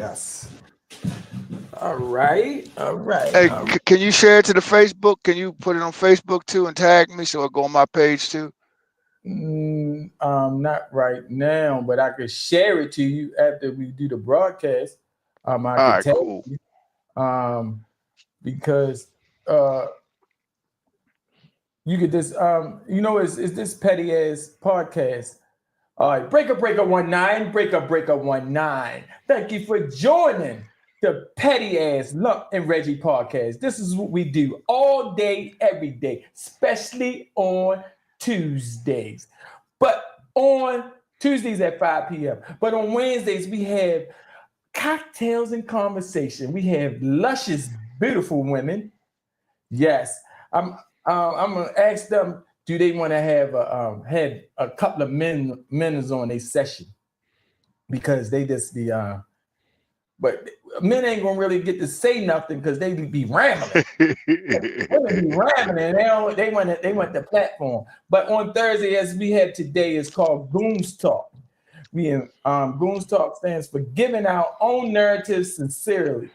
Yes. All right. All right. Hey, can you share it to the Facebook? Can you put it on Facebook too and tag me so it go on my page too? Not right now, but I could share it to you after we do the broadcast. I All could right, tell cool. you. Because uh, you could just it's this petty ass podcast. All right, breaker 19, breaker 19. Thank you for joining the petty ass Lump and Reggie podcast. This is what we do all day, every day, especially on Tuesdays. But on Tuesdays at 5 p.m. But on Wednesdays, we have cocktails and conversation. We have luscious, beautiful women. Yes, I'm. I'm gonna ask them. Do they want to have had a couple of men is on a session because they just be but men ain't gonna really get to say nothing because they be rambling. Women be rambling. They want the platform. But on Thursday, as we have today, is called Goons Talk. Goons Talk stands for giving our own narratives sincerely.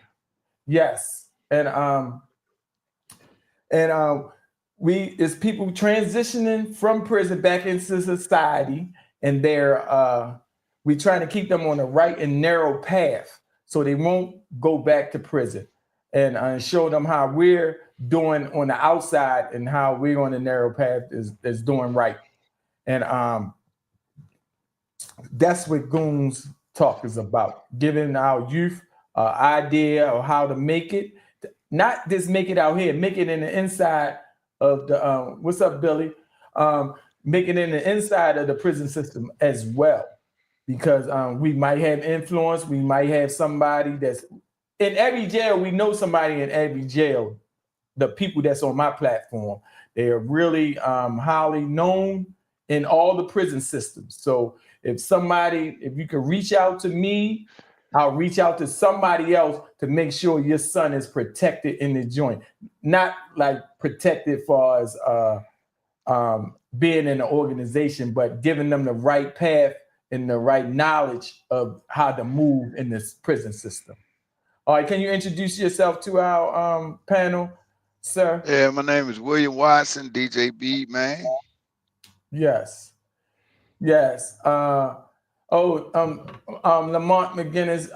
Yes, and we is people transitioning from prison back into society, and we trying to keep them on the right and narrow path so they won't go back to prison, and show them how we're doing on the outside and how we're on the narrow path is doing right. And that's what Goons Talk is about, giving our youth an idea of how to make it, not just make it out here, make it in the inside of the what's up, Billy? Make it in the inside of the prison system as well, because we might have influence, we might have somebody that's in every jail. We know somebody in every jail. The people that's on my platform, they are really highly known in all the prison systems. So if you can reach out to me, I'll reach out to somebody else to make sure your son is protected in the joint. Not like protected for as being in an organization, but giving them the right path and the right knowledge of how to move in this prison system. All right, can you introduce yourself to our panel, sir? Yeah, my name is William Watson, DJ B, man. Yes, yes. Lamont McGinnis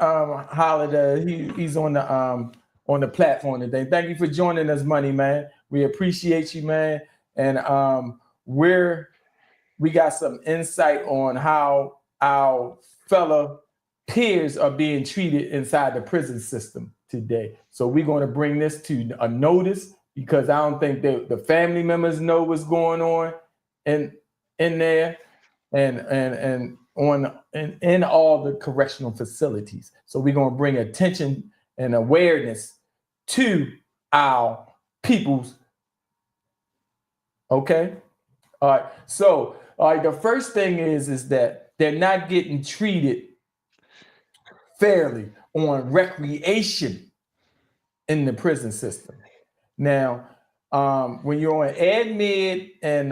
Holiday. He's on the platform today. Thank you for joining us, Money Man. We appreciate you, man. And we got some insight on how our fellow peers are being treated inside the prison system today. So we're going to bring this to a notice because I don't think the family members know what's going on in there and on in all the correctional facilities. So we're going to bring attention and awareness to our peoples. Okay. All right. So, all right. The first thing is that they're not getting treated fairly on recreation in the prison system. Now, when you're on admit and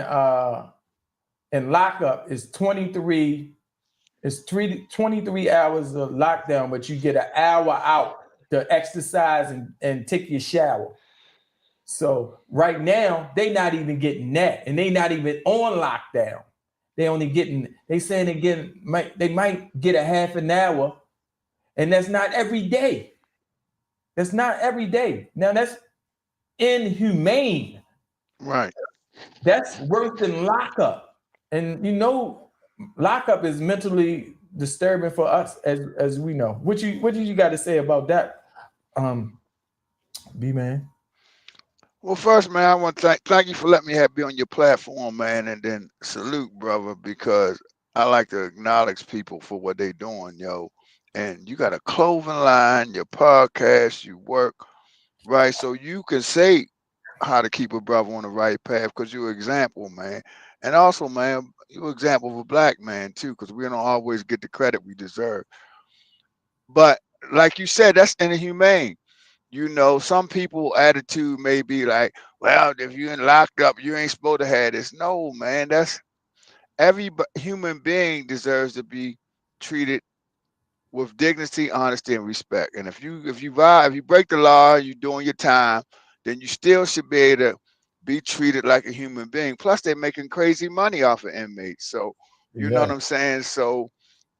lockup, is 23. It's 23 hours of lockdown, but you get an hour out to exercise and take your shower. So right now, they not even getting that, and they not even on lockdown. They saying they might get a half an hour, and that's not every day. That's not every day. Now that's inhumane. Right. That's worse than lockup. And lockup is mentally disturbing for us as we know. What do you got to say about that, um, B man? Well, first, man, I want to thank you for letting me be on your platform, man, and then salute, brother, because I like to acknowledge people for what they doing, yo. And you got a clothing line, your podcast, you work, right? So you can say how to keep a brother on the right path because you're an example, man. And also, man, you're an example of a black man, too, because we don't always get the credit we deserve. But like you said, that's inhumane. Some people attitude may be like, well, if you ain't locked up, you ain't supposed to have this. No, man, that's every human being deserves to be treated with dignity, honesty, and respect. And if you break the law, you're doing your time, then you still should be able to be treated like a human being. Plus, they're making crazy money off of inmates. So, you know what Yeah. I'm saying? So,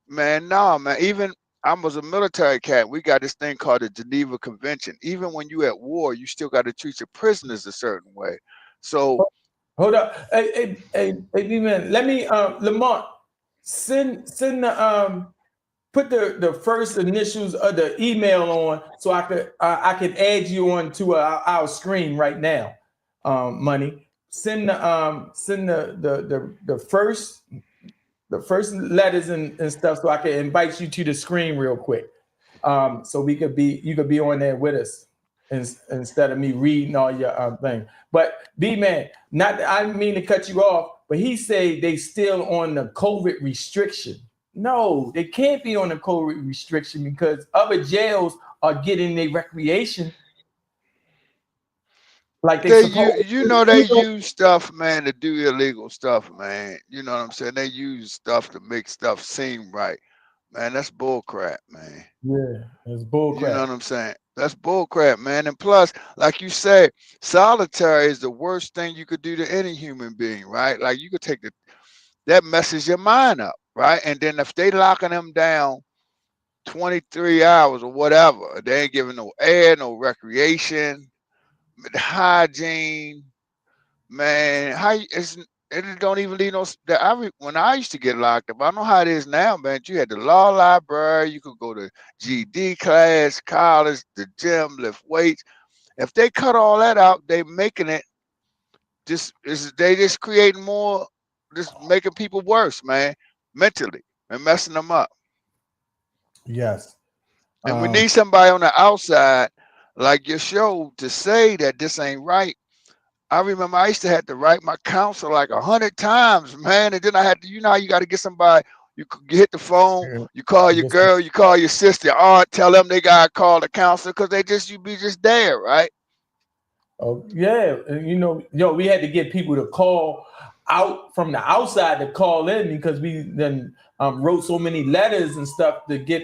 man, nah, man. Even I was a military cat. We got this thing called the Geneva Convention. Even when you at war, you still got to treat your prisoners a certain way. So, Hold up. Hey, man, let me Lamont, send the put the first initials of the email on so I could add you on to our screen right now. Money. Send the first letters and stuff so I can invite you to the screen real quick. So you could be on there with us instead of me reading all your thing. But B man, not I didn't mean to cut you off, but he said they still on the COVID restriction. No, they can't be on the COVID restriction because other jails are getting their recreation like they supposed to. they use stuff, man, to do illegal stuff, man. You know what I'm saying? They use stuff to make stuff seem right. Man, that's bull crap, man. Yeah, it's bull You know crap. what I'm saying? That's bull crap, man. And plus, like you said, solitary is the worst thing you could do to any human being, right? Like you could take that messes your mind up, right? And then if they locking them down 23 hours or whatever, they ain't giving no air, no recreation, hygiene, man. It don't even leave no. When I used to get locked up, I don't know how it is now, man. You had the law library, you could go to GD class, college, the gym, lift weights. If they cut all that out, they making it they just creating more, just making people worse, man, mentally and messing them up. Yes. And we Um, need somebody on the outside, like your show, to say that this ain't right. I remember I used to have to write my counsel like 100 times, man, and then I had to, how you got to get somebody. You hit the phone, you call your just girl, you call your sister, aunt, tell them they gotta call the counselor because you be just there, right? Oh yeah, and we had to get people to call out from the outside to call in because we then wrote so many letters and stuff to get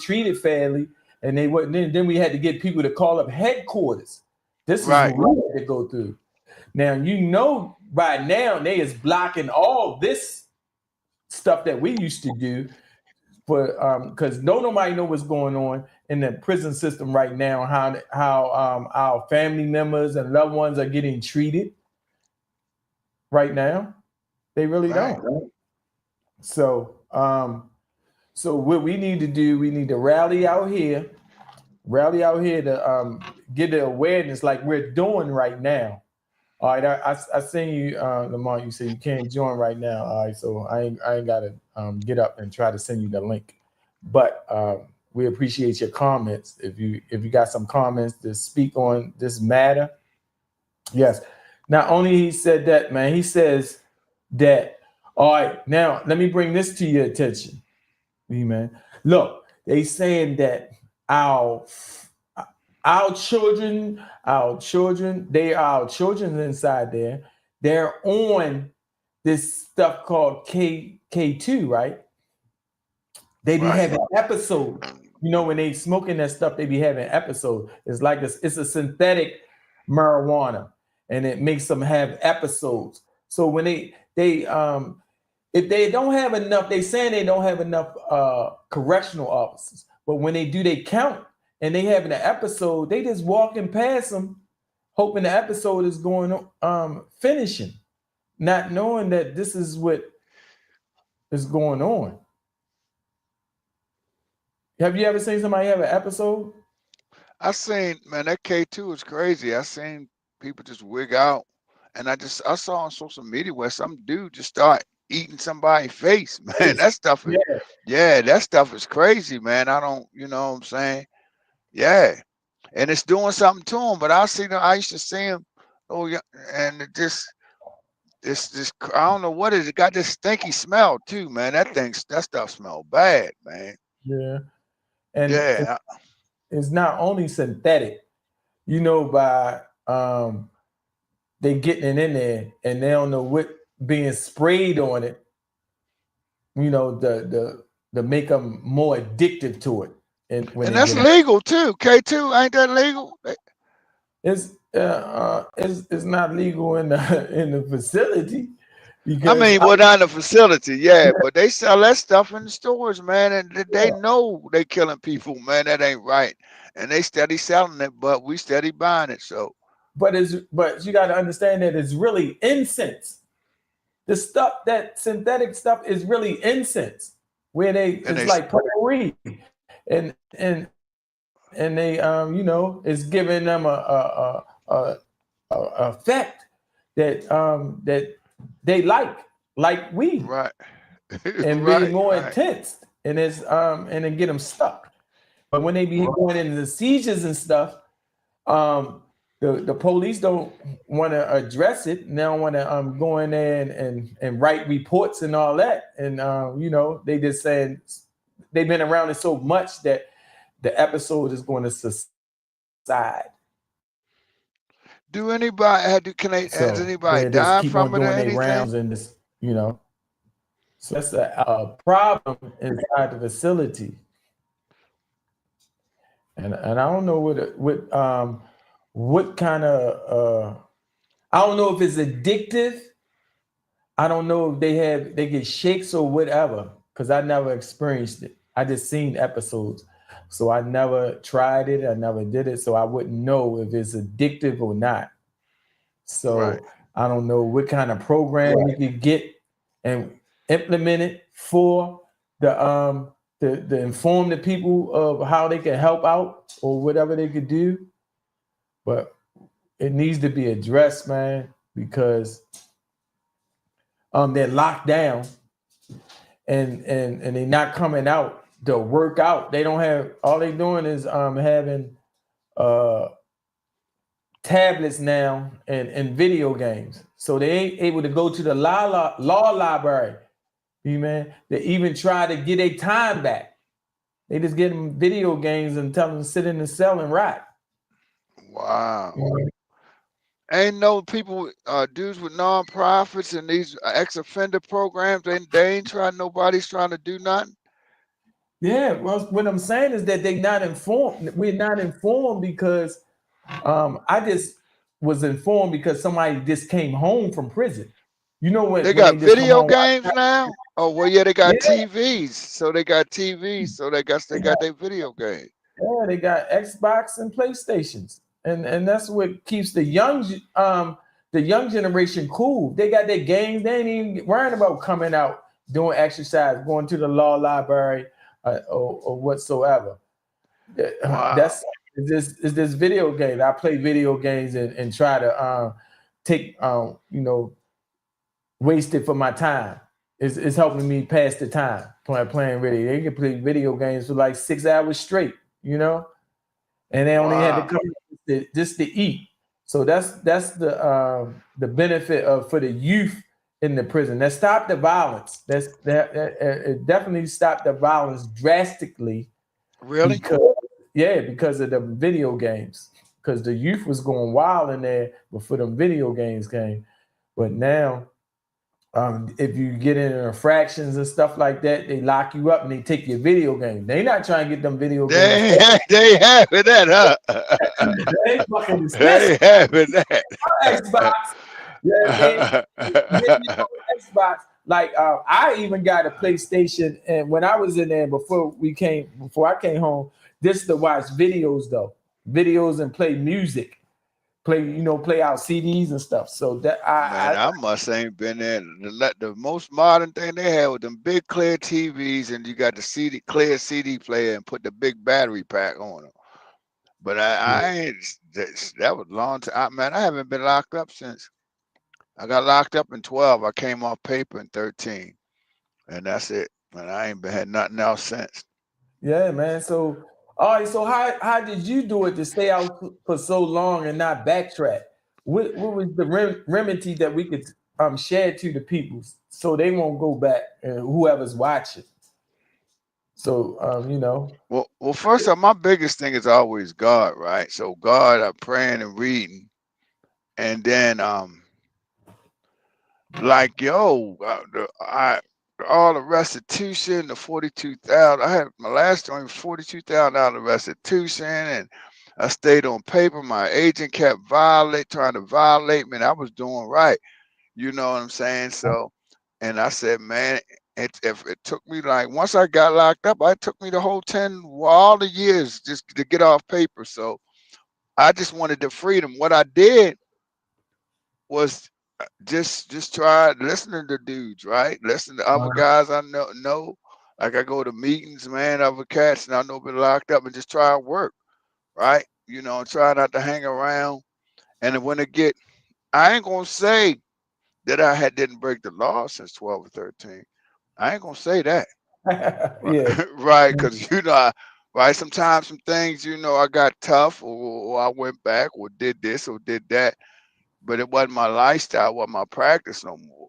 treated fairly, and they wouldn't. Then we had to get people to call up headquarters. This is what Right, we had to go through. Now by now they is blocking all this stuff that we used to do for because nobody know what's going on in the prison system right now, how our family members and loved ones are getting treated right now. They really right. don't. Right? So what we need to do, we need to rally out here to get the awareness like we're doing right now. All right, I seen you, Lamar. You said you can't join right now. All right, so I ain't gotta get up and try to send you the link. But we appreciate your comments. If you got some comments to speak on this matter, yes. Not only he said that, man, he says that. All right, now let me bring this to your attention, man. Look, they saying that our our they are our children inside there. They're on this stuff called K2, right? They be Right. having episodes. When they smoking that stuff, they be having episodes. It's like it's a synthetic marijuana, and it makes them have episodes. So when they if they don't have enough, they saying they don't have enough correctional officers. But when they do, they count and they having an episode, they just walking past them, hoping the episode is going finishing, not knowing that this is what is going on. Have you ever seen somebody have an episode? I seen, man, that K2 is crazy. I seen people just wig out, and I saw on social media where some dude just start eating somebody's face. Man, Yes. Yeah, that stuff is crazy, man. I don't, you know what I'm saying? Yeah, and it's doing something to him. But I used to see him. Oh yeah, and this I don't know what it is. It got this stinky smell too, man. That stuff smell bad, man. yeah. And Yeah, it's not only synthetic, by they getting it in there and they don't know what being sprayed on it. The to make them more addictive to it. And when And they that's get it, legal too. K2, ain't that legal? it's not legal in the facility I because mean, well, not in the facility, yeah, but they sell that stuff in the stores, man, and they know they killing people, man. That ain't right, and they steady selling it, but we steady buying it. So, but you got to understand that it's really incense. The stuff that synthetic stuff is really incense, where they and it's they, like potpourri, and they it's giving them a effect that they like weed, right, and being right, more right, intense, and it's and then get them stuck. But when they be going into the seizures and stuff, um, the police don't want to address it. And they don't want to go in there and write reports and all that. And they just saying they've been around it so much that the episode is going to subside. Do anybody has So anybody they just died keep on from it or doing their anything? rounds and just So that's a problem inside the facility. And I don't know what kind of I don't know if it's addictive. I don't know if they get shakes or whatever, because I never experienced it. I just seen episodes. So I never tried it. I never did it. So I wouldn't know if it's addictive or not. Right. So I don't know what kind of program we could get and implement it for the inform the people of how they can help out or whatever they could do. But it needs to be addressed, man, because they're locked down and they're not coming out to work out. They don't have all they doing is having uh tablets now and video games. So they ain't able to go to the law library, man. They even try to get their time back. They just get them video games and tell them to sit in the cell and rot. Wow. Mhm. Ain't no people, dudes with non-profits and these ex-offender programs. They ain't trying. Nobody's trying to do nothing. Yeah, well, what I'm saying is that they not informed. We're not informed because I just was informed because somebody just came home from prison. You know They when got they just come video home. games now. Oh well, yeah, they got Yeah, TVs. So they got TVs. So they guess they got their video game. yeah, they got Xbox and PlayStations, and that's what keeps the young generation cool. They got their games. They ain't even worrying about coming out doing exercise, going to the law library, or whatsoever. Wow. That's it's this video game. I play video games and try to take waste it for my time. It's helping me pass the time playing video. They can play video games for like 6 hours straight, and they only had to Wow. come just to eat. So that's the benefit of for the youth in the prison. That stopped the violence. That it definitely stopped the violence drastically Really? because of the video games. Because the youth was going wild in there before the video games came. But now, if you get in infractions and stuff like that, they lock you up and they take your video game. They not trying to get them video games They taken. they having that, huh? They fucking dismissed They having that. Xbox. Yeah, man. Xbox. Like I even got a PlayStation, and when I was in there before I came home, this to watch videos though, videos and play music, play out CDs and stuff. So that Man, I must ain't been there. The most modern thing they had with them big clear TVs, and you got the clear CD player, and put the big battery pack on them. But I ain't. That was a long time. Man, I haven't been locked up since I got locked up in 12. I came off paper in 13, and that's it. And I ain't been had nothing else since. yeah, man. So all right, so how did you do it to stay out for so long and not backtrack? What was the remedy that we could share to the people so they won't go back and whoever's watching? So Well, first off, my biggest thing is always God, right? So God, I'm praying and reading, and then like all the restitution, the 42,000. I had my last joint was $42,000 restitution, and I stayed on paper. My agent kept trying to violate me, and I was doing right. You know what I'm saying? So, and I said, man, if it took me like once I got locked up, it took me the whole 10, well, all the years just to get off paper. So I just wanted the freedom. What I did was just try listening to dudes, right? Listen to other guys I know. Like I go to meetings, man, other cats, and I know been locked up, and just try to work, right? You know, and try not to hang around. And then when it get, I ain't gonna say that I didn't break the law since 12 or 13. I ain't gonna say that, Yeah. right? Right? Because right, sometimes some things, I got tough, or I went back, or did this, or did that, but it wasn't my lifestyle, wasn't my practice no more.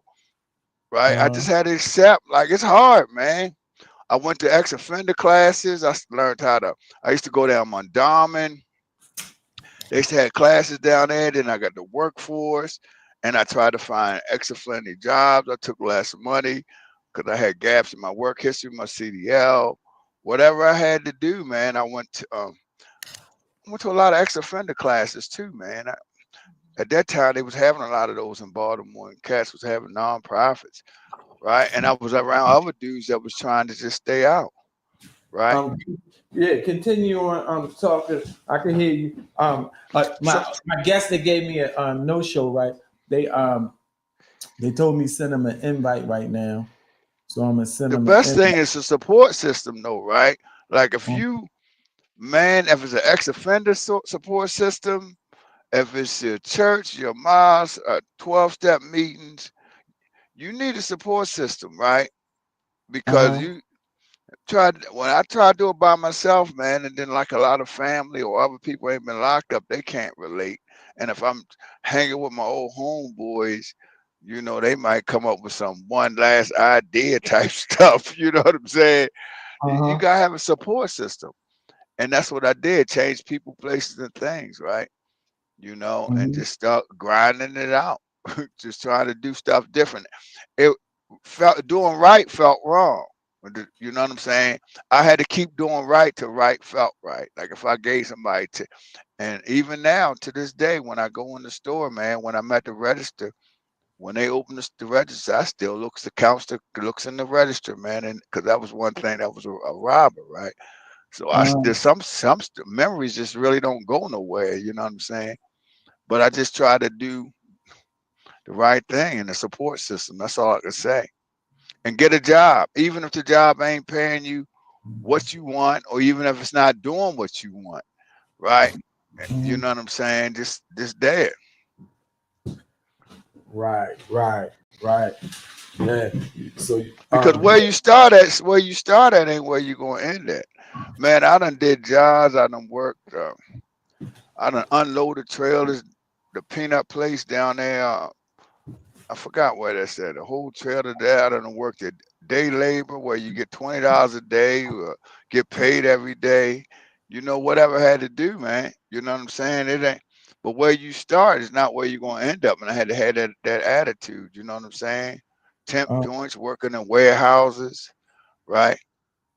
Right? I Uh, just had to accept, like, it's hard, man. I went to ex-offender classes. Learned how to. I used to go down Mondawmin. They used to have classes down there. Then I got the workforce, and I tried to find ex-offender jobs. I took less money because I had gaps in my work history, my CDL, whatever I had to do, man. I went to a lot of ex-offender classes too, man. At that time, they was having a lot of those in Baltimore, and cats was having nonprofits, right? And I was around other dudes that was trying to just stay out, right? um, yeah, continue on talking. I can hear you. Like So my guest that gave me a no show, right? They told me send them an invite right now, so I'm gonna send the them an best thing invite. is the support system, though, right? Like if it's an ex-offender support system, if it's your church, your mosque, 12-step meetings, you need a support system, right? Because Uh you when I try to do it by myself, man, and then like a lot of family or other people ain't been locked up, they can't relate. And if I'm hanging with my old homeboys, they might come up with some one last idea type stuff. You know what I'm saying? You huh. gotta have a support system. And that's what I did, change people, places, and things, right? And Hmm. just start grinding it out, just trying to do stuff different. It felt doing right felt wrong. You know what I'm saying? I had to keep doing right till right felt right. Like if I gave somebody and even now to this day, when I go in the store, man, when I'm at the register, when they open the register, I still looks in the register, man, and because that was one thing that was a robber, right? So there's some memories just really don't go nowhere. You know what I'm saying? But I just try to do the right thing in the support system. That's all I can say. And get a job, even if the job ain't paying you what you want, or even if it's not doing what you want, right? You Hmm. know what I'm saying? Just there. Right, right, right. Yeah. So Because where you start at ain't where you gonna end at. Man, I done did jobs, I done worked, I done unloaded trailers, the peanut place down there. I forgot where that's at. The whole trailer there. I done worked at day labor where you get $20 a day, or get paid every day. Whatever I had to do, man. You know what I'm saying? It ain't. But where you start is not where you're gonna end up. And I had to have that attitude. You know what I'm saying? Temp uh, joints, working in warehouses, right?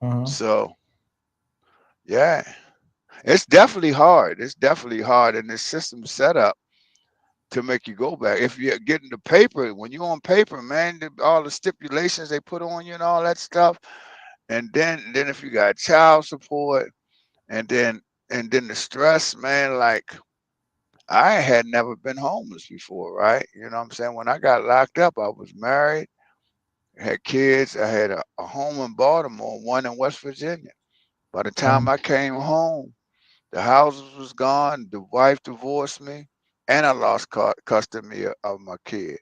uh-huh. So yeah, it's definitely hard. It's definitely hard, and the system's set up to make you go back. If you're getting the paper, when you're on paper, man, all the stipulations they put on you and all that stuff, and then if you got child support, and then the stress, man, like I had never been homeless before, right? You know what I'm saying? When I got locked up, I was married, had kids, I had a home in Baltimore, one in West Virginia. By the time I came home, the houses was gone, the wife divorced me, and I lost custody of my kid.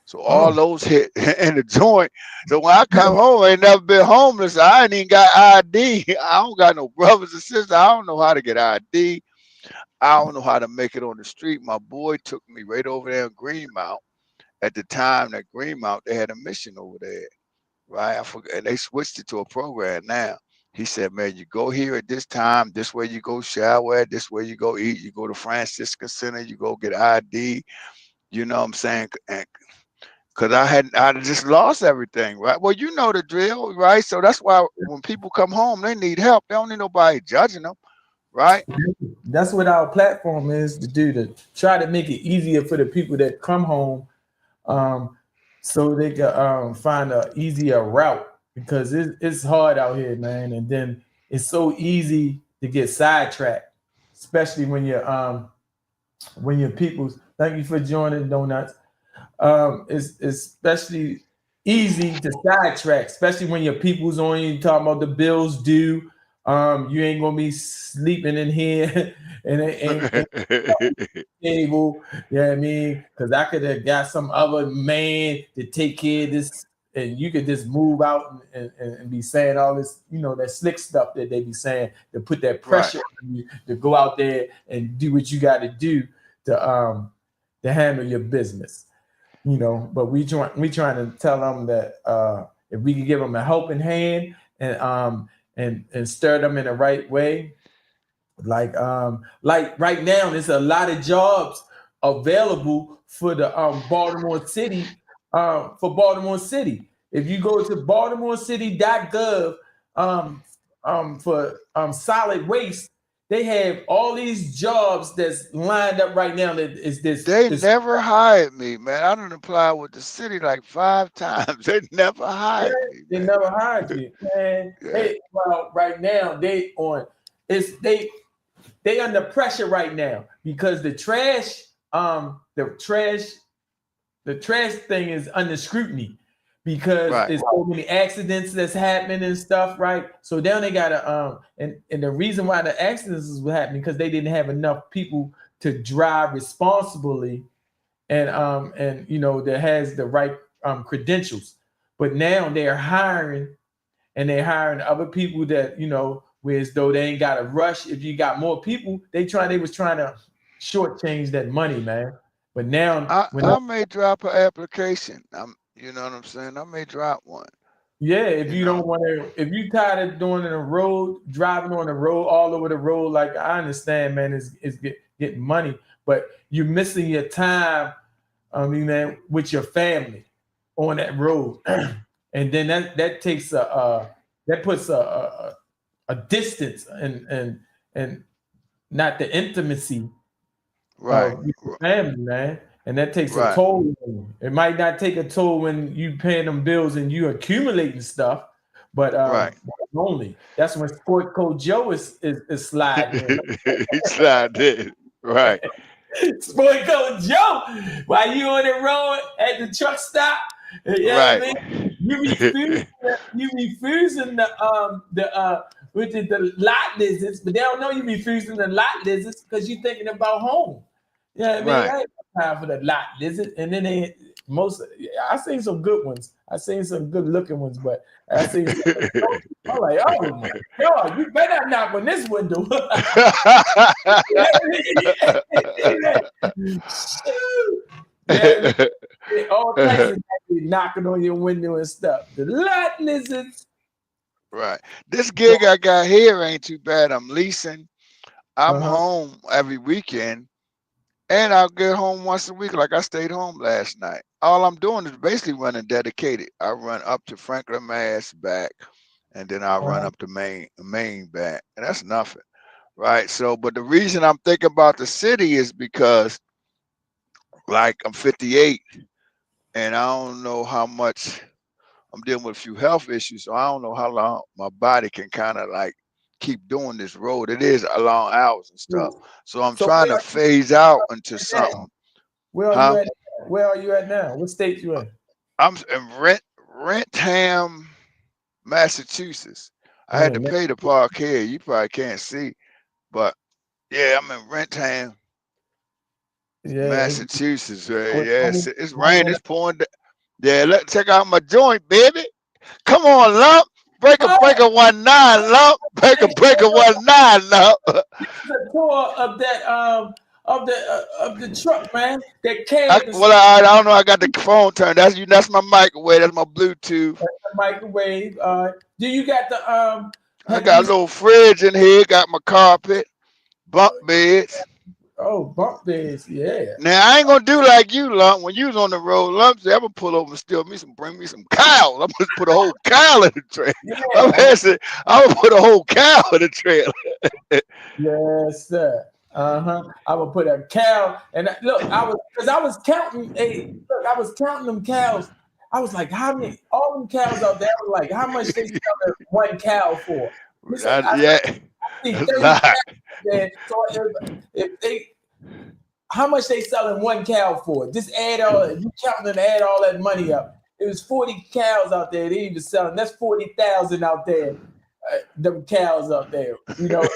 So all Oh, those hit in the joint. So when I come home, I ain't never been homeless. I ain't even got ID. I don't got no brothers and sisters. I don't know how to get ID. I don't know how to make it on the street. My boy took me right over there in Greenmount. At the time that Greenmount, they had a mission over there, right? I forgot, and they switched it to a program now. He said, man, you go here at this time, this way you go shower at, this way you go eat, you go to Franciscan Center, you go get ID, you know what I'm saying? And because I just lost everything, right? Well, you know the drill, right? So that's why when people come home, they need help. They don't need nobody judging them, right? That's what our platform is to do, to try to make it easier for the people that come home, um, so they can find a easier route, because it's hard out here, man. And then it's so easy to get sidetracked, especially when you're people's. Thank you for joining, Donuts. It's especially easy to sidetrack, especially when your people's on you talking about the bills due. You ain't gonna be sleeping in here and table. You know what I mean? Because I could have got some other man to take care of this, and you could just move out and be saying all this, that slick stuff that they be saying to put that Right. pressure on you to go out there and do what you got to do to handle your business. But we trying to tell them that if we can give them a helping hand and stir them in the right way, like right now there's a lot of jobs available for the Baltimore City, for Baltimore City. If you go to baltimorecity.gov, for solid waste, they have all these jobs that's lined up right now. That is They this never hired me, man. I done applied with the city like 5 times. They never hired me, they man. never hired you, man. Yeah. Right now they under pressure right now because the trash thing is under scrutiny, because Right. there's so many accidents that's happening and stuff, right? So now they gotta and the reason why the accidents is happening because they didn't have enough people to drive responsibly, and that has the right credentials. But now they're hiring other people that whereas though they ain't got to rush. If you got more people, they was trying to shortchange that money, man. But now when I may drop an application. You know what I'm saying? I may drop one. yeah, if You you know. don't want to, if you tired of doing it on the road, driving on the road, all over the road, like I understand, man, getting money, but you're missing your time. I mean, man, with your family on that road, and then that takes that puts a distance and not the intimacy Right. of your family, man. And that takes a Right. toll on you. It might not take a toll when you paying them bills and you accumulating stuff, but Right. only that's when Sport Coach Joe is sliding in. It's not this. Right. Sport Coach Joe, while you on the road at the truck stop, you know what Right. I mean? You refusing the lot lizards, but they don't know you refusing the lot lizards because you're thinking about home. You know what I mean? Right. I ain't got time for the lot lizard. And then I seen some good ones. I seen some good looking ones, but I seen some. I'm like, oh my God, you better knock on this window. Shoot. Yeah, all types of knocking on your window and stuff. The lot lizards. Right. This gig I got here ain't too bad. I'm leasing. I'm Uh-huh. home every weekend, and I'll get home once a week. Like I stayed home last night. All I'm doing is basically running dedicated. I run up to Franklin, Mass, back, and then I'll run Uh-huh. up to Maine back, and that's nothing, right? So, but the reason I'm thinking about the city is because, like, I'm 58, and I don't know how much I'm dealing with a few health issues, so I don't know how long my body can kind of like keep doing this road. It is a long hours and stuff. So I'm So trying to phase out into now? something. Where are you Huh? at? Where are you at now? What state you in? I'm in Rentham, Massachusetts. I had to Man, pay to park here. You probably can't see, but yeah, I'm in Rentham, yeah. Massachusetts. Right? Well, Yeah, I it's mean, rain. It's pouring. Yeah, let's check out my joint, baby. Come on, lump. Break a 1-9, lump. Break a 1-9, lump. the tour of that of the truck, man. That cab is I don't know. I got the phone turned. That's you. That's my microwave. That's my Bluetooth. the microwave. Do you got the I have got a you little fridge in here. Got my carpet, bunk beds. Oh, bunk beds, yeah. Now I ain't gonna do like you, Lump. When you was on the road, Lump said, "I'm gonna pull over and steal me some, bring me some cows. I'm gonna put a whole cow in the trailer." I'm Yeah, said, "I'm gonna put a whole cow in the trailer." yes, sir. I would put a cow, and look, I was counting. Look, I was counting them cows. I was like, how many? All them cows out there. I was like, how much they selling one cow for? Listen, Yeah, I see a 30 lot. cows there. So if they, how much they selling one cow for? Just add all. You counting and add all that money up. It was 40 cows out there. They even selling. That's 40,000 out there. Them cows out there. You know.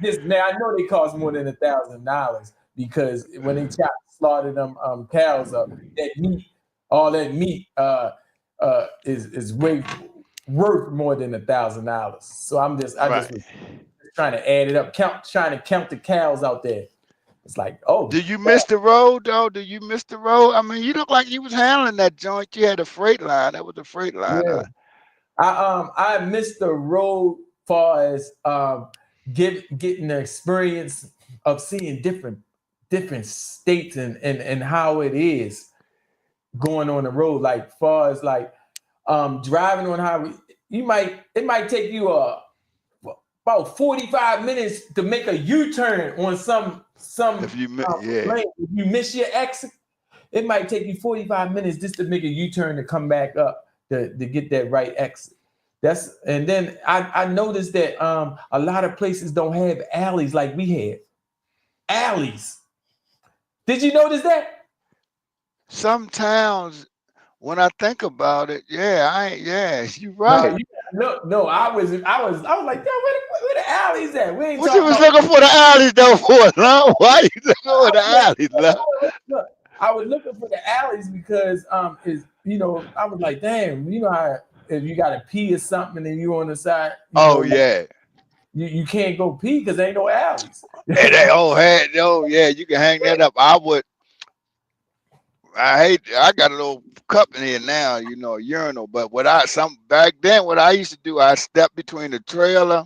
This now I know they cost more than $1,000 because when they slaughter them cows up, that meat, all that meat is way worth more than $1,000. So I just Right. was trying to add it up, trying to count the cows out there. It's like, oh, Do you miss the road though? Do you miss the road? I mean, you look like you was handling that joint. You had a freight line. That was a freight line. yeah. I missed the road far as getting the experience of seeing different states and how it is going on the road. Like far as like driving on highway, it might take you about 45 minutes to make a U-turn on some If you yeah. lane. If you miss your exit, it might take you 45 minutes just to make a U-turn to come back up to get that right exit. And then I noticed that a lot of places don't have alleys like we have. Alleys. Did you notice that? Some towns, when I think about it, yeah, you're No, right. no. I was like, yeah, where the alleys at? We ain't What you talking was about. looking for the alleys though for, huh? Why you looking for the alleys, huh? Look, I was looking for the alleys because is I was like, damn, you know how if you got to pee or something and you on the side, Oh yeah. you can't go pee because ain't no alleys. And they yeah, you can hang that up. I got a little cup in here now, a urinal. But back then what I used to do, I stepped between the trailer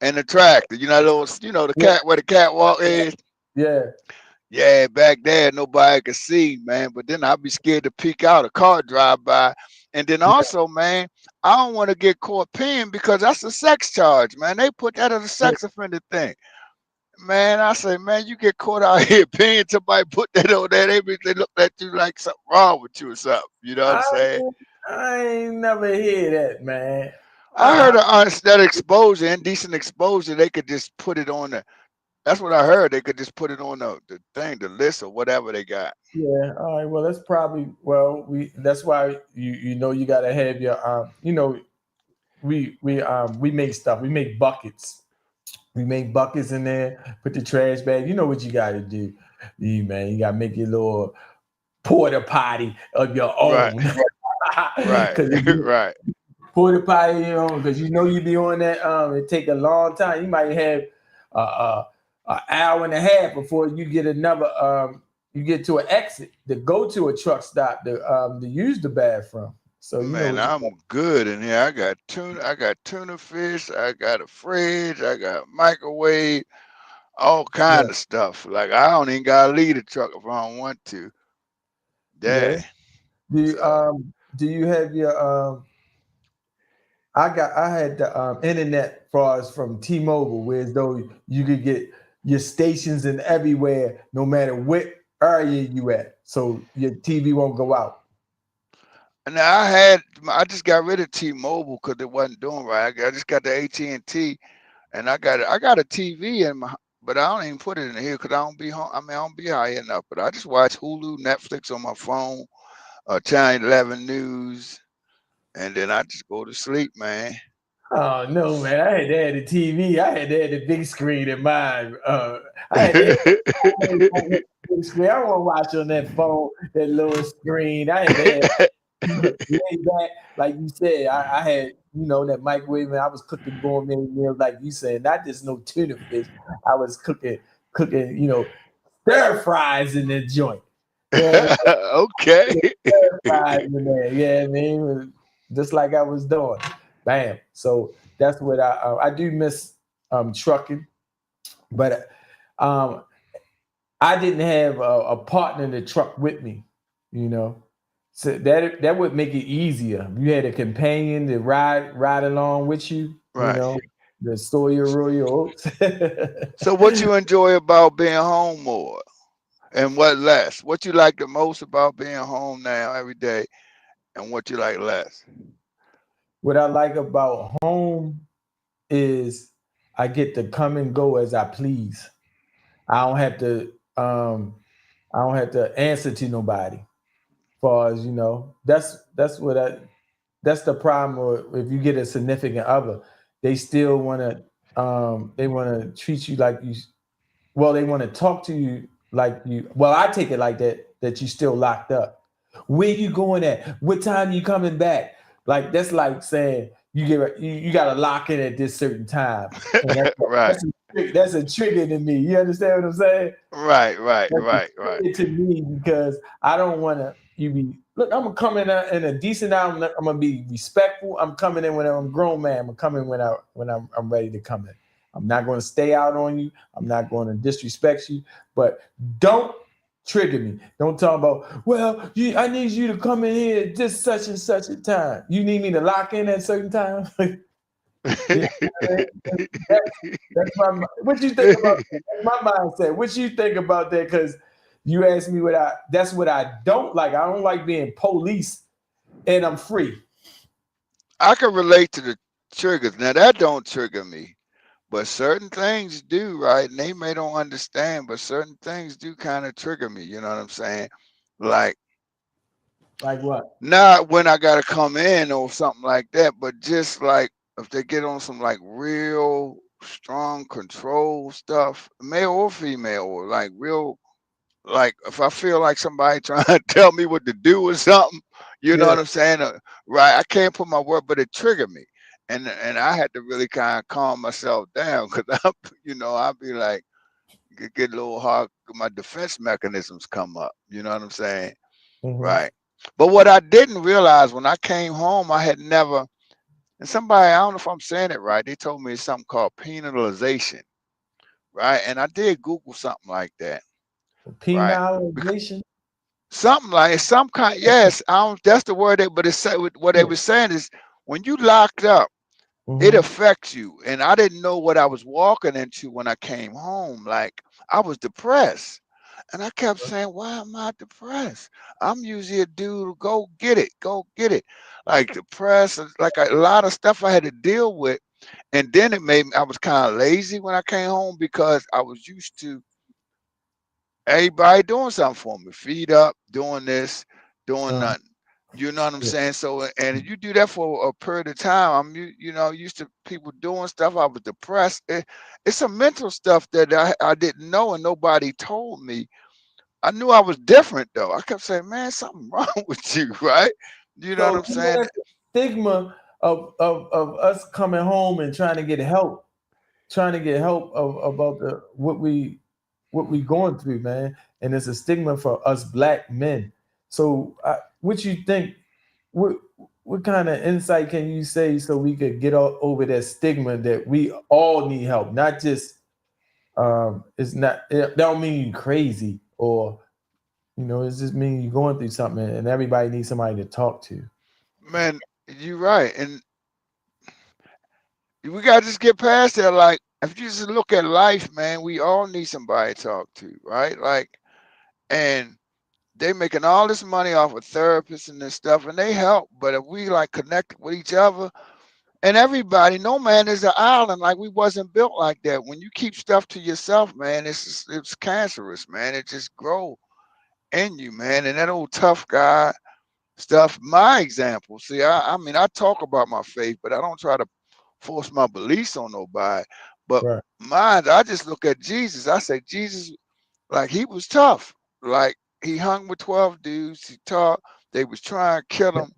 and the tractor. The Yeah, cat where the catwalk is. yeah, Yeah, back there nobody could see, man. But then I'd be scared to peek out, a car drive by. And then yeah, also, man, I don't want to get caught peeing because that's a sex charge, man. They put that as a yeah. sex offender thing. Man, I say, man, you get caught out here paying somebody put that on there, they look at you like something wrong with you or something. You know what I'm I saying? I ain't never hear that, man. I heard I, that exposure, indecent exposure, they could just put it on that's what I heard. They could just put it on the thing, the list or whatever they got. yeah. All right. Well, that's probably that's why you got to have your we make stuff. We make buckets. We make buckets in there. Put the trash bag. You know what you got to do, you got to make your little porta potty of your Right, own. right, Because right. porta potty, because you be on that. It take a long time. You might have an hour and a half before you get another. You get to an exit to go to a truck stop to use the bathroom. So you know Man, what you I'm good in here. I got tuna fish, I got a fridge, I got a microwave, all yeah kind of stuff. Like I don't even gotta leave the truck if I don't want to. yeah. Yeah. So Do you have your I had the internet for us from T-Mobile, where as though you could get your stations in everywhere, no matter what area you at, so your TV won't go out. now I just got rid of T-Mobile because it wasn't doing right. I just got the AT&T, and I got a TV in my, but I don't even put it in here because I don't be home. I mean, I don't be high enough. But I just watch Hulu, Netflix on my phone, Channel 11 News, and then I just go to sleep, man. Oh no, man! I had to have the TV. I had to have the big screen in mine. I had to have the big screen. I don't want to watch on that phone, that little screen. I had to have lay back, like you said. I had, that microwave, and I was cooking gourmet meals, like you said, not just no tuna fish. I was cooking, stir fries in the joint. Yeah, Okay. stir fries in there. Yeah, I mean, just like I was doing. Bam. So that's what I do miss trucking, but um, I didn't have a partner in the truck with me, you know. So that would make it easier. You had a companion to ride along with you, you Right. know, the Sawyer Royal Oats. So what you enjoy about being home more and what less? What you like the most about being home now every day and what you like less? What I like about home is I get to come and go as I please. I don't have to I don't have to answer to nobody. Far as you know, that's the problem. If you get a significant other, they still want to treat you like you. Well, they want to talk to you like you. Well, I take it like that you still locked up. Where you going at? What time you coming back? Like that's like saying you got to lock in at this certain time, and Right. that's a trigger to me. You understand what I'm saying? Right, right, That's right, right. it to me because I don't want to. You be look. I'm gonna come in a decent hour. I'm gonna be respectful. I'm coming in when I'm a grown man. I'm coming when I'm ready to come in. I'm not going to stay out on you. I'm not going to disrespect you. But don't trigger me. Don't talk about. Well, I need you to come in here at this such and such a time. You need me to lock in at certain time. You know what I mean? That's what you think about that? That's my mindset. What you think about that? Because you asked me that's what I don't like. I don't like being police and I'm free. I can relate to the triggers. Now that don't trigger me, but certain things do, right? And they may don't understand, but certain things do kind of trigger me. You know what I'm saying? Like Like what? not when I gotta come in or something like that, but just like if they get on some like real strong control stuff, male or female, or like real like if I feel like somebody trying to tell me what to do or something, you know Yeah. what I'm saying? Right? I can't put my word, but it triggered me, and I had to really kind of calm myself down because I, I'd be like get a little hard. My defense mechanisms come up. You know what I'm saying? Mm-hmm. Right. But what I didn't realize when I came home, I had never. And somebody, I don't know if I'm saying it right. They told me it's something called penalization, right? And I did Google something like that, right? Penalization. Something like some kind. Yes, I don't. That's the word. But what they Yeah. were saying is when you locked up, it Mm-hmm. affects you. And I didn't know what I was walking into when I came home. Like I was depressed, and I kept saying, "Why am I depressed? I'm usually a dude. Go get it. Go get it." Like depressed, and like a lot of stuff I had to deal with. And then it made me. I was kind of lazy when I came home because I was used to everybody doing something for me, feet up, doing this, doing Uh, nothing. You know what I'm yeah. saying? So, and if you do that for a period of time, used to people doing stuff. I was depressed. It's some mental stuff that I didn't know and nobody told me. I knew I was different though. I kept saying, man, something wrong with you, right? You know what So I'm you know saying? that's the stigma of us coming home and trying to get help about what we going through, man. And it's a stigma for us black men. So, what you think? What what kind of insight can you say so we could get over that stigma that we all need help, not just it's not it don't mean you crazy or it just mean you're going through something and everybody needs somebody to talk to. Man, you're right. And we gotta just get past that. Like, if you just look at life, man, we all need somebody to talk to, right? Like, and they making all this money off of therapists and this stuff, and they help. But if we like connect with each other and everybody, no man is an island. Like we wasn't built like that. When you keep stuff to yourself, man, it's cancerous, man. It just grow in you, man. And that old tough guy stuff. My example. See, I mean, I talk about my faith, but I don't try to force my beliefs on nobody. But Right. mine, I just look at Jesus. I say Jesus, like he was tough. Like he hung with 12 dudes. He taught. They was trying to kill him.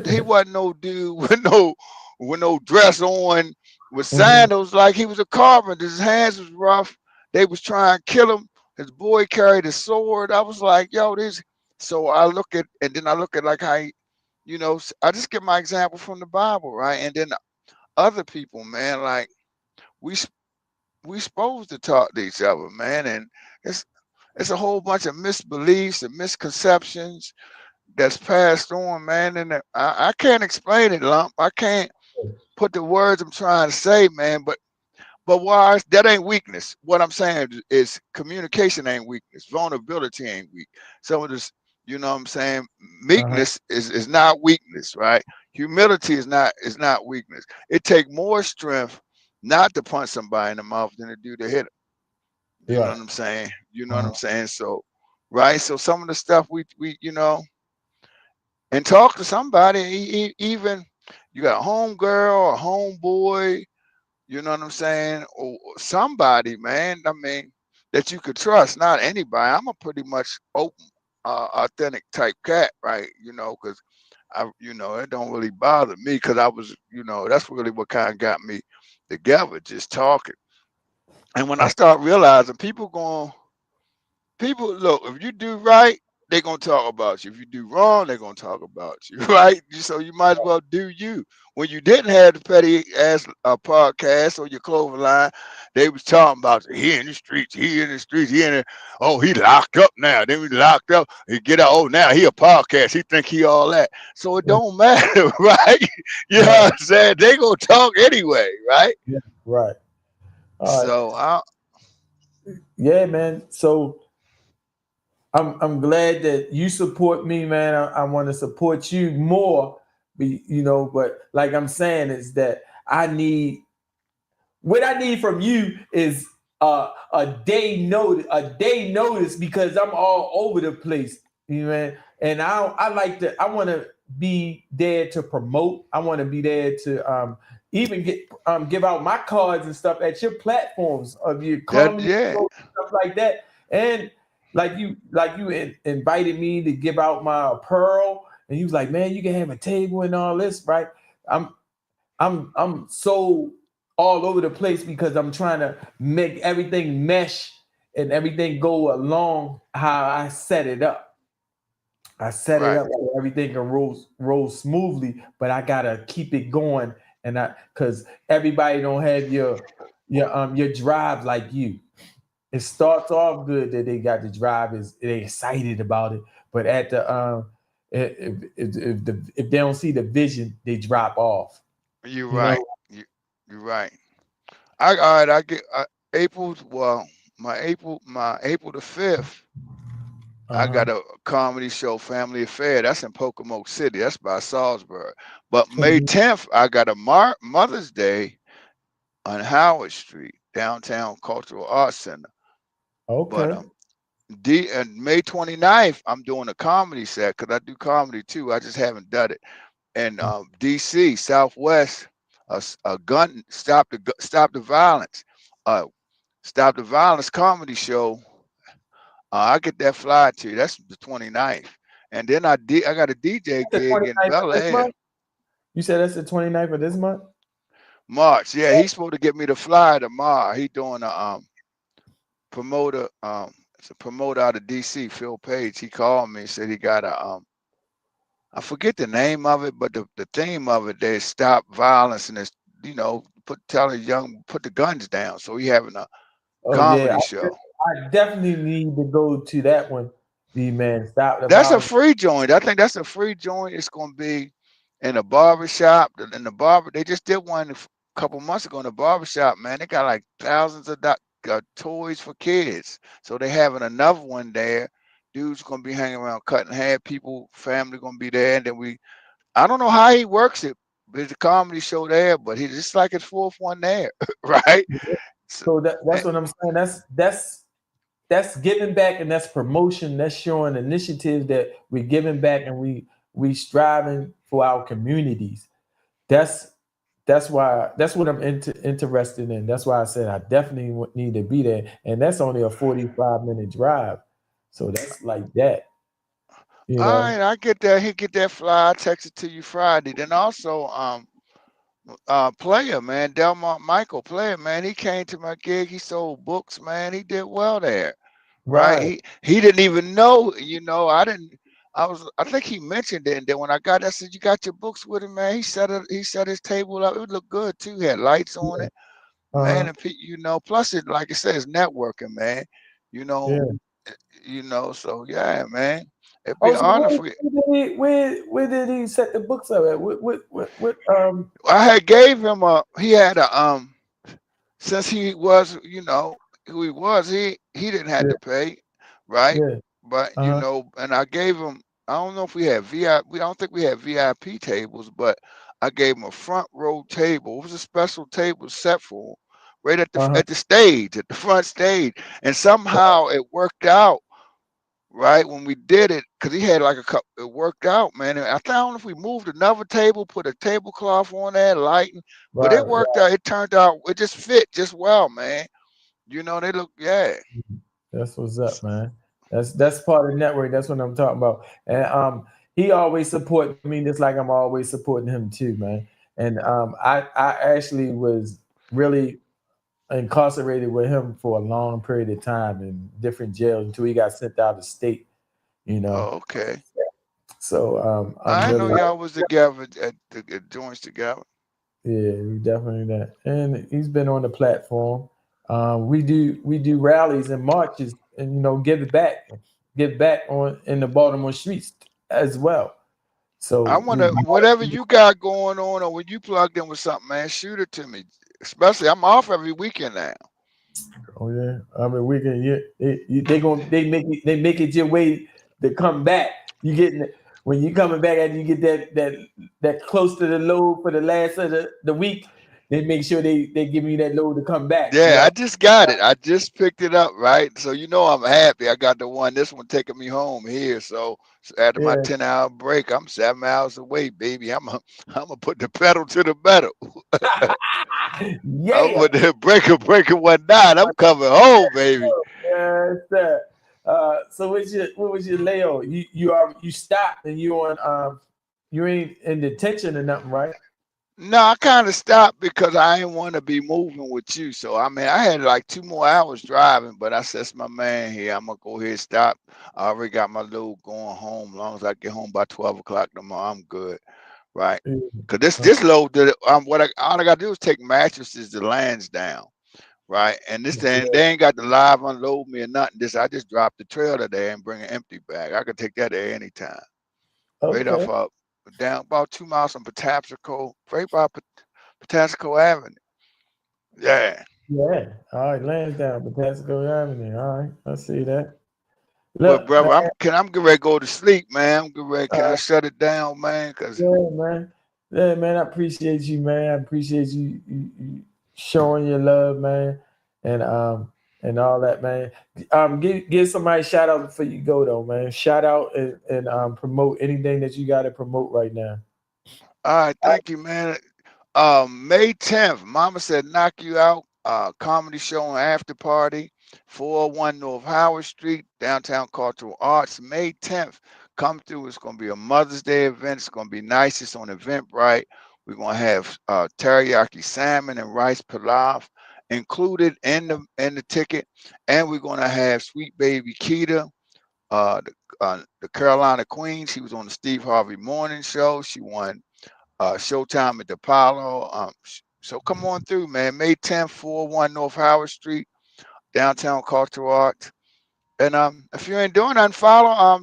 He wasn't no dude with no dress on, with Mhm. sandals. Like he was a carpenter. His hands was rough. They was trying to kill him. His boy carried a sword. I was like, yo, this. So I look at, and then I look at like how, I just get my example from the Bible, right? And then other people, man, like we we supposed to talk to each other, man. And it's it's a whole bunch of misbeliefs and misconceptions that's passed on, man. And I can't explain it, Lump. I can't put the words I'm trying to say, man. But why that ain't weakness. What I'm saying is communication ain't weakness. Vulnerability ain't weak. Some of this, you know what I'm saying? Uh-huh. Meekness is not weakness, right? Humility is not weakness. It take more strength not to punch somebody in the mouth than to do to hit them. You know Right. what I'm saying? You know what Uh-huh. I'm saying? So right. So some of the stuff we and talk to somebody, even you got a home girl or home boy, you know what I'm saying? Or somebody, man, I mean, that you could trust, not anybody. I'm a pretty much open, authentic type cat, right? Because it don't really bother me because I was, that's really what kind of got me together, just talking. And when I Uh, start realizing people look, if you do right, they're gonna talk about you. If you do wrong, they're gonna talk about you, right? So you might as well do you. When you didn't have the petty ass podcast or your clover line, they was talking about you. He in the streets, he in the streets, he in the oh, he locked up now. Then we locked up. He get out, oh now he a podcast. He think he all that. So it yeah, don't matter, right? You know right. what I'm saying? They gonna talk anyway, right? Yeah. Right. All right. So I Yeah, man. So I'm glad that you support me, man. I want to support you more. But like I'm saying is that I need what I need from you is a day notice because I'm all over the place, man. And I want to be there to promote. I want to be there to even give out my cards and stuff at your platforms of your that comedy yeah. show, stuff like that. And like you invited me to give out my pearl, and you was like, man, you can have a table and all this, right? I'm I'm so all over the place because I'm trying to make everything mesh and everything go along how I set it up. I set it Right. up so everything can roll smoothly, but I gotta keep it going, and I because everybody don't have your drive like you. It starts off good that they got the drive is they excited about it, but at the if they don't see the vision, they drop off. You're You know. right. You're right. All right. I get my April the 5th. I Uh-huh. got a comedy show, Family Affair. That's in Pocomoke City. That's by Salisbury. But May Mhm. 10th, I got a Mother's Day on Howard Street, downtown Cultural Arts Center. But Okay. and May 29th, I'm doing a comedy set because I do comedy too. I just haven't done it. And DC Southwest, a gun stop the violence, uh, stop the violence comedy show. I get that flyer to you. That's the 29th. And then I got a DJ That's the gig in 29th of Bel this Air. month? You said that's the 29th of this month? March. Yeah, he's supposed to get me the flyer tomorrow. He doing a promoter. It's a promoter out of DC, Phil Page. He called me and said he got a I forget the name of it, but the theme of it is stop violence and it's put the guns down. So he having a Oh yeah. comedy show. I definitely need to go to that one. The man, stop the That's a violence. free joint. I think that's a free joint. It's gonna be in a barber shop. In the barber, they just did one a couple months ago in the barber shop. Man, they got like thousands of toys for kids. So they having another one there. Dude's gonna be hanging around cutting hair. People, family gonna be there, and then I don't know how he works it. There's a comedy show there, but he's just like his fourth one there, right? So, So eh, that's what I'm saying. That's giving back and that's promotion. That's showing initiatives that we're giving back and we striving for our communities. That's that's what I'm interested in. That's why I said I definitely need to be there, and that's only a 45-minute drive, so that's like that, you all know. right, I get that. He get that fly. I text it to you Friday. Then also, player man, Delmont Michael player man. He came to my gig. He sold books, man. He did well there, right? Right. He didn't even know. I didn't. I think he mentioned it, and then when I got there, I said, "You got your books with him, man." He set his table up. It looked good too. He had lights on Yeah. it. man, and you know, plus it, like I said, it's networking, man. You know, Yeah. so yeah, man, it'd be Oh, an so honor for you. where did he set the books up at? What I had gave him he had a since he was, you know, who he was, he didn't have yeah, to pay, right? yeah. But you Uh-huh. know, and I gave him, I don't know if we had VIP, I don't think we had VIP tables, but I gave him a front row table. It was a special table set for him, right Uh-huh. at the stage, at the front stage, and somehow it worked out. Right when we did it, because he had like a cup, it worked out, man. And I don't know if we moved another table, put a tablecloth on there, lighting, but it Right, worked out. It turned out, it just fit just well, man. You know, they look, yeah. that's what's up, man. That's part of the network. That's what I'm talking about. And he always support me just like I'm always supporting him too, man. And I actually was really incarcerated with him for a long period of time in different jails until he got sent out of state, you know. Oh, okay. So I'm I didn't know really y'all was together at joints together. yeah, we definitely that. And he's been on the platform. We do rallies and marches and give back on in the Baltimore streets as well. I So want to, whatever you got going on, or when you plugged in with something, man, shoot it to me. Especially, I'm off every weekend now. oh yeah, I mean we can yeah, they make it your way to come back. You getting when you coming back and you get that close to the load for the last of the week, they make sure they give you that load to come back. You Yeah, know. I just got it. I just picked it up, right? So you know I'm happy. I got the one. This one taking me home here. So after my Yeah. 10-hour break, I'm 7 hours away, baby. I'm gonna put the pedal to the metal. I'm Yeah. put the breaker 19. I'm coming home, baby. Yes, sir. So what was your layover? You stopped and you ain't in detention or nothing, right? No, I kind of stopped because I didn't want to be moving with you. So I mean, I had like 2 more hours driving, but I said, "It's my man here. I'm gonna go ahead and stop. I already got my load going home. As long as I get home by 12 o'clock tomorrow, I'm good." Right? Yeah. Cause this load that all I gotta do is take mattresses to lands down, right? And this thing they ain't got to live unload me or nothing. I just drop the trailer there and bring an empty bag. I could take that there anytime. Right Okay. off up down about 2 miles from Patapsco, right by Patapsco Avenue. Yeah. Yeah. All right. Lansdowne, Patasco Avenue. All right. I see that. But Look, man. brother, I'm getting ready to go to sleep, man. I'm getting ready. Can I Uh, shut it down, man? Cause yeah, man. Yeah, man. I appreciate you, man. I appreciate you showing your love, man, and and all that, man. Give somebody a shout out before you go, though, man. Shout out and promote anything that you got to promote right now. all right, thank you, man. May 10th, Mama said knock you out. Comedy show and after party, 401 North Howard Street, downtown Cultural Arts. May 10th, come through. It's gonna be a Mother's Day event. It's gonna be nice. It's on Eventbrite. We're gonna have teriyaki salmon and rice pilaf included in the ticket, and we're gonna have sweet baby Keita, the Carolina Queen. She was on the Steve Harvey Morning Show. She won Showtime at the Apollo. So come on through, man. May 10th, 401 North Howard Street, downtown Cultural Arts. And if you ain't doing nothing, follow.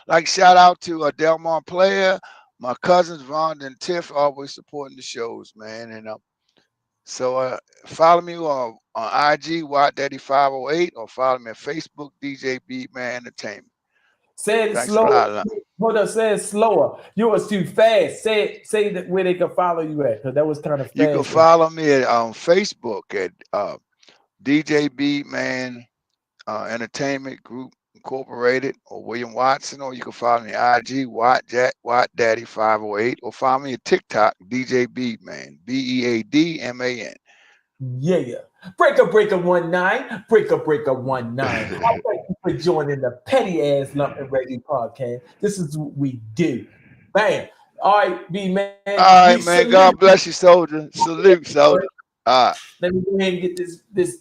Like shout out to Delmont Player, my cousins Vaughn and Tiff, always supporting the shows, man. And follow me on IG Watt Daddy 508 or follow me on Facebook DJ Beatman Entertainment. Say it Thanks a slower. lot. Hold up, say it slower. You was too fast. Say that where they can follow you at, because that was kind of You can fast. And follow me on Facebook at DJ Beatman Entertainment Group Incorporated or William Watson, or you can follow me IG Watt Daddy 508, or follow me at TikTok DJ Beatman BEADMAN. yeah. Breaker 19. Breaker 19. I thank you for joining the Petty Ass Lump and Reggie podcast. This is what we do. Bam. All right, B man. All You right, man. salute. God bless you, soldier. Salute, soldier. All right. Let me go ahead and get this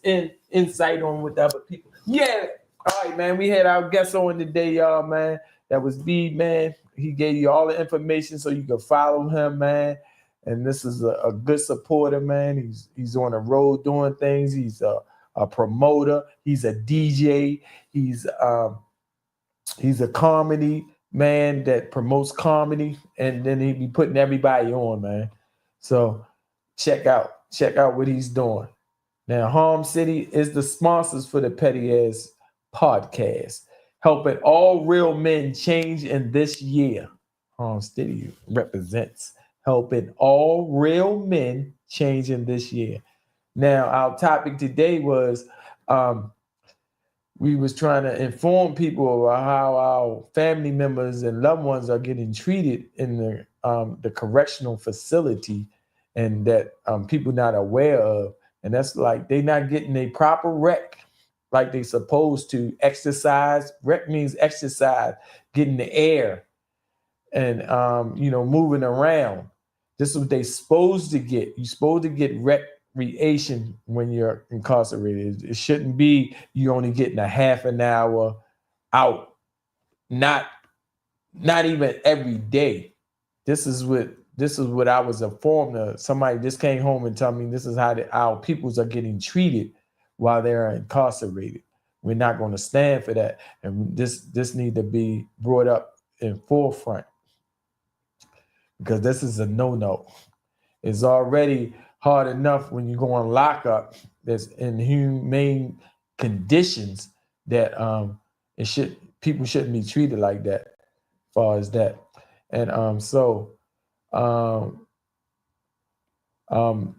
insight on with other people. Yeah. All right, man. We had our guest on today, y'all, man. That was B, man. He gave you all the information so you can follow him, man. and this is a good supporter, man. He's on the road doing things. He's a promoter. He's a DJ. He's a comedy man that promotes comedy, and then he be putting everybody on, man. So check out what he's doing. Now, Harm City is the sponsors for the Petty Ass podcast, helping all real men change in this year. Harm City represents helping all real men change in this year. Now, our topic today was we was trying to inform people about how our family members and loved ones are getting treated in the correctional facility, and that people not aware of. And that's like they not getting a proper rec like they supposed to. Exercise. Rec means exercise, getting the air, and moving around. This is what they supposed to get. You're supposed to get recreation when you're incarcerated. It shouldn't be you only getting a half an hour out, not even every day. This is what I was informed of. Somebody just came home and told me this is how our peoples are getting treated while they're incarcerated. We're not going to stand for that, and this need to be brought up in forefront, because this is a no-no. It's already hard enough when you go on lockup that's inhumane conditions that people shouldn't be treated like that, as far as that. And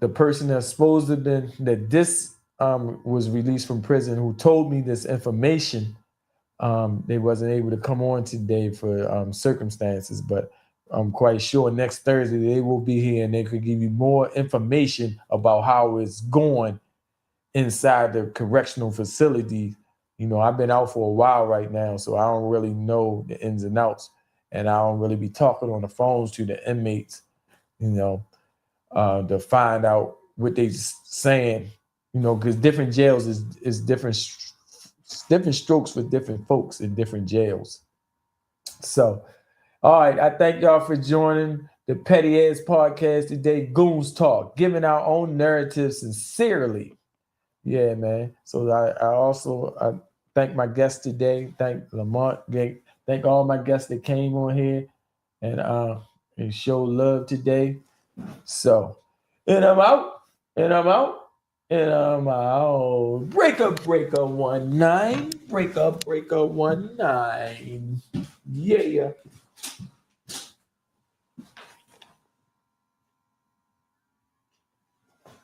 the person that's supposed to have been that this was released from prison, who told me this information, they wasn't able to come on today for circumstances, but I'm quite sure next Thursday they will be here and they could give you more information about how it's going inside the correctional facility. I've been out for a while right now, so I don't really know the ins and outs, and I don't really be talking on the phones to the inmates, to find out what they saying, because different jails is different strokes for different folks in different jails. So, all right, I thank y'all for joining the Petty Ass podcast today, Goons Talk, giving our own narrative sincerely. Yeah, man. So I also thank my guests today. Thank Lamont. Thank all my guests that came on here and showed love today. So, and I'm out. And I'm out. And I'm out. Breaker 19. Breaker 19. Yeah.